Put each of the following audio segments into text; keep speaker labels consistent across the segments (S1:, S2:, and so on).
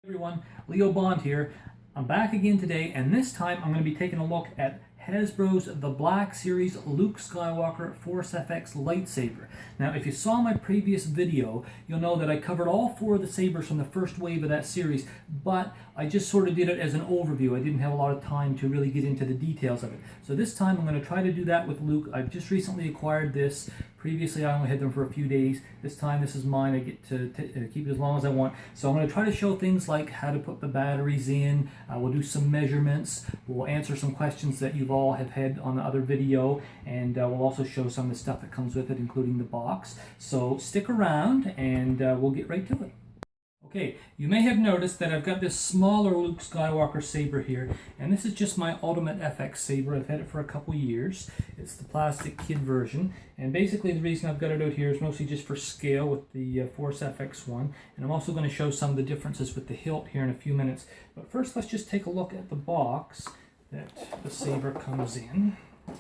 S1: Everyone, Leo Bond here. I'm back again today, and this time I'm going to be taking a look at Hasbro's The Black Series Luke Skywalker Force FX lightsaber. Now, if you saw my previous video, you'll know that I covered all four of the sabers from the first wave of that series, but I just sort of did it as an overview. I didn't have a lot of time to really get into the details of it. So this time I'm going to try to do that with Luke. I've just recently acquired this. Previously I only had them for a few days. This time this is mine. I get to keep it as long as I want. So I'm going to try to show things like how to put the batteries in. We'll do some measurements. We'll answer some questions that you've all have had on the other video. And we'll also show some of the stuff that comes with it, including the box. So stick around and we'll get right to it. Okay, you may have noticed that I've got this smaller Luke Skywalker saber here, and this is just my Ultimate FX saber. I've had it for a couple years. It's the plastic kid version, and basically the reason I've got it out here is mostly just for scale with the Force FX one, and I'm also going to show some of the differences with the hilt here in a few minutes. But first, let's just take a look at the box that the saber comes in.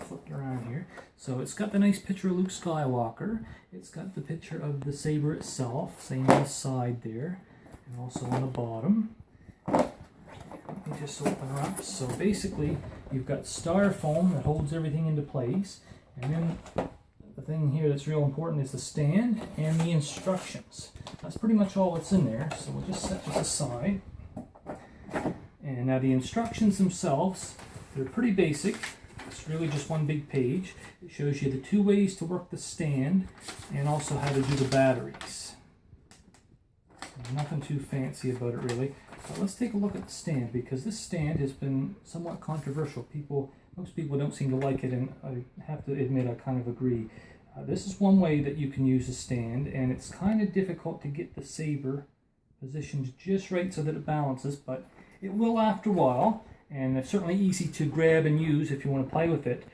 S1: Flip it around here. So it's got the nice picture of Luke Skywalker. It's got the picture of the saber itself, same on the side there, and also on the bottom. Let me just open her up. So basically, you've got styrofoam that holds everything into place, and then the thing here that's real important is the stand and the instructions. That's pretty much all that's in there, so we'll just set this aside. And now the instructions themselves, they're pretty basic. It's really just one big page. It shows you the two ways to work the stand and also how to do the batteries. Nothing too fancy about it really. But let's take a look at the stand, because this stand has been somewhat controversial. Most people don't seem to like it, and I have to admit I kind of agree. This is one way that you can use a stand, and it's kind of difficult to get the saber positioned just right so that it balances, but it will after a while, and it's certainly easy to grab and use if you want to play with it.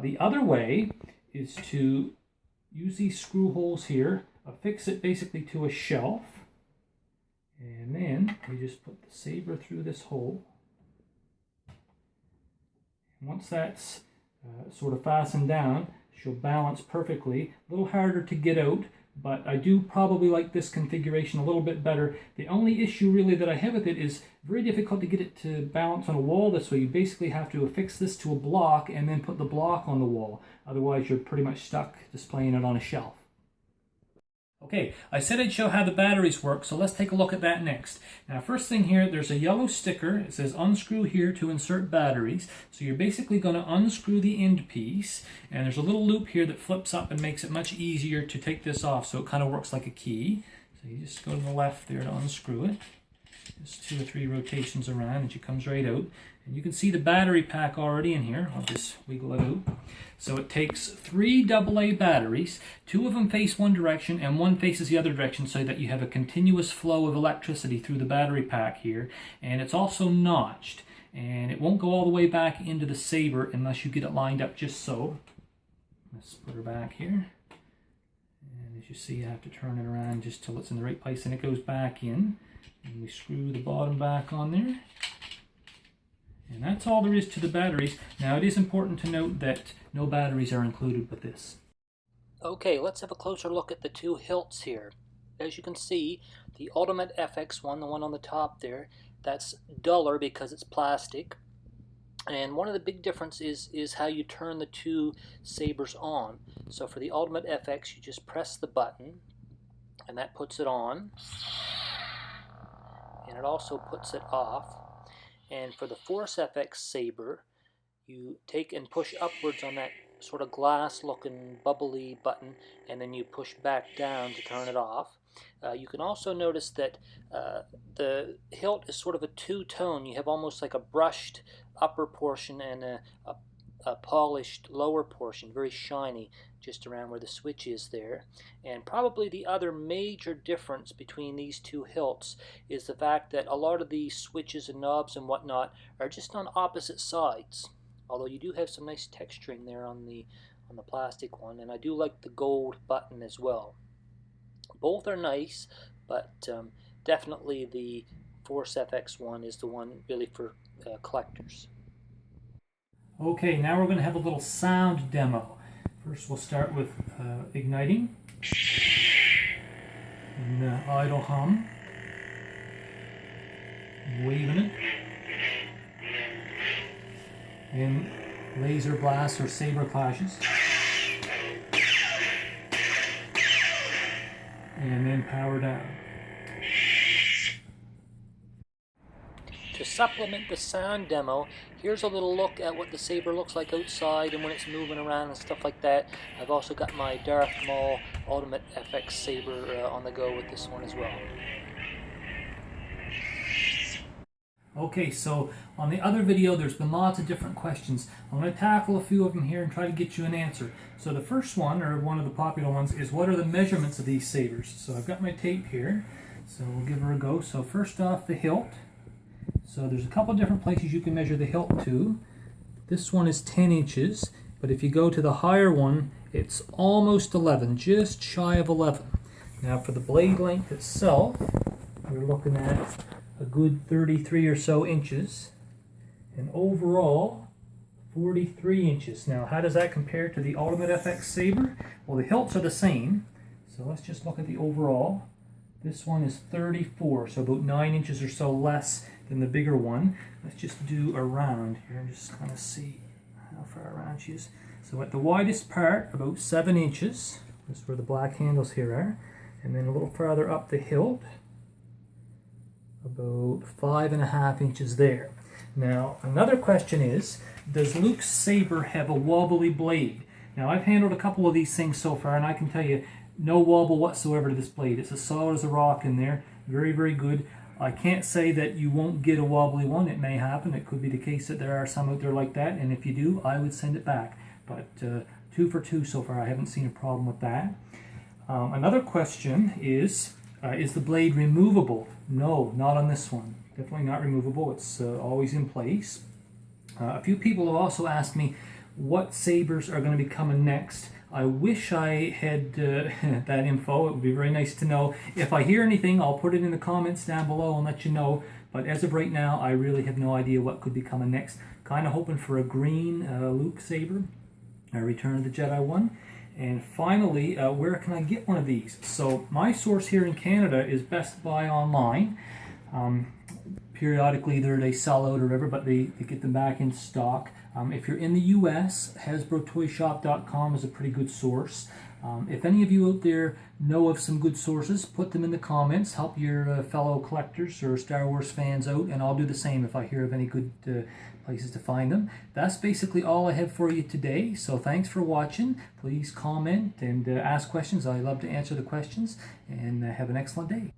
S1: The other way is to use these screw holes here, affix it basically to a shelf, and then you just put the saber through this hole. And once that's sort of fastened down, she'll balance perfectly. A little harder to get out, but I do probably like this configuration a little bit better. The only issue really that I have with it is very difficult to get it to balance on a wall this way. You basically have to affix this to a block and then put the block on the wall. Otherwise you're pretty much stuck displaying it on a shelf. Okay, I said I'd show how the batteries work, so let's take a look at that next. Now, first thing here, there's a yellow sticker. It says unscrew here to insert batteries. So you're basically going to unscrew the end piece, and there's a little loop here that flips up and makes it much easier to take this off, so it kind of works like a key. So you just go to the left there to unscrew it. Just 2 or 3 rotations around and she comes right out. And you can see the battery pack already in here. I'll just wiggle it out. So it takes 3 AA batteries. 2 of them face one direction and 1 faces the other direction, so that you have a continuous flow of electricity through the battery pack here. And it's also notched. And it won't go all the way back into the saber unless you get it lined up just so. Let's put her back here. And as you see, you have to turn it around just till it's in the right place and it goes back in. And we screw the bottom back on there. And that's all there is to the batteries. Now, it is important to note that no batteries are included with this. Okay, let's have a closer look at the 2 hilts here. As you can see, the Ultimate FX one, the one on the top there, that's duller because it's plastic. And one of the big differences is how you turn the 2 sabers on. So for the Ultimate FX, you just press the button, and that puts it on. And it also puts it off. And for the Force FX saber, you take and push upwards on that sort of glass looking bubbly button, and then you push back down to turn it off. You can also notice that the hilt is sort of a two-tone. You have almost like a brushed upper portion and a polished lower portion, very shiny, just around where the switch is there. And probably the other major difference between these 2 hilts is the fact that a lot of these switches and knobs and whatnot are just on opposite sides. Although you do have some nice texturing there on the plastic one, and I do like the gold button as well. Both are nice, but definitely the Force FX one is the one really for collectors. Okay, now we're going to have a little sound demo. First we'll start with igniting and idle hum. waving it. And laser blasts or saber clashes. And then power down. To supplement the sound demo, here's a little look at what the saber looks like outside and when it's moving around and stuff like that. I've also got my Darth Maul Ultimate FX saber on the go with this one as well. Okay, so on the other video there's been lots of different questions. I'm going to tackle a few of them here and try to get you an answer. So the first one, or one of the popular ones, is what are the measurements of these sabers? So I've got my tape here, so we'll give her a go. So first off, the hilt. So there's a couple different places you can measure the hilt to. This one is 10 inches, but if you go to the higher one, it's almost 11, just shy of 11. Now for the blade length itself, we're looking at a good 33 or so inches, and overall 43 inches. Now how does that compare to the Ultimate FX saber? Well, the hilts are the same, so let's just look at the overall. This one is 34, so about 9 inches or so less than the bigger one. Let's just do a round here and just kind of see how far around she is. So at the widest part, about 7 inches. That's where the black handles here are. And then a little farther up the hilt, about 5.5 inches there. Now, another question is, does Luke's saber have a wobbly blade? Now, I've handled a couple of these things so far, and I can tell you, no wobble whatsoever to this blade. It's as solid as a rock in there. Very, very good. I can't say that you won't get a wobbly one. It may happen. It could be the case that there are some out there like that, and if you do, I would send it back. But 2 for 2 so far. I haven't seen a problem with that. Another question is the blade removable? No, not on this one. Definitely not removable. It's always in place. A few people have also asked me what sabers are going to be coming next. I wish I had that info. It would be very nice to know. If I hear anything, I'll put it in the comments down below and let you know. But as of right now, I really have no idea what could be coming next. Kind of hoping for a green Luke saber, a Return of the Jedi one. And finally, where can I get one of these? So my source here in Canada is Best Buy Online. Periodically they sell out or whatever, but they get them back in stock. If you're in the US, HasbroToyShop.com is a pretty good source. If any of you out there know of some good sources, put them in the comments. Help your fellow collectors or Star Wars fans out, and I'll do the same if I hear of any good places to find them. That's basically all I have for you today. So thanks for watching. Please comment and ask questions. I love to answer the questions, and have an excellent day.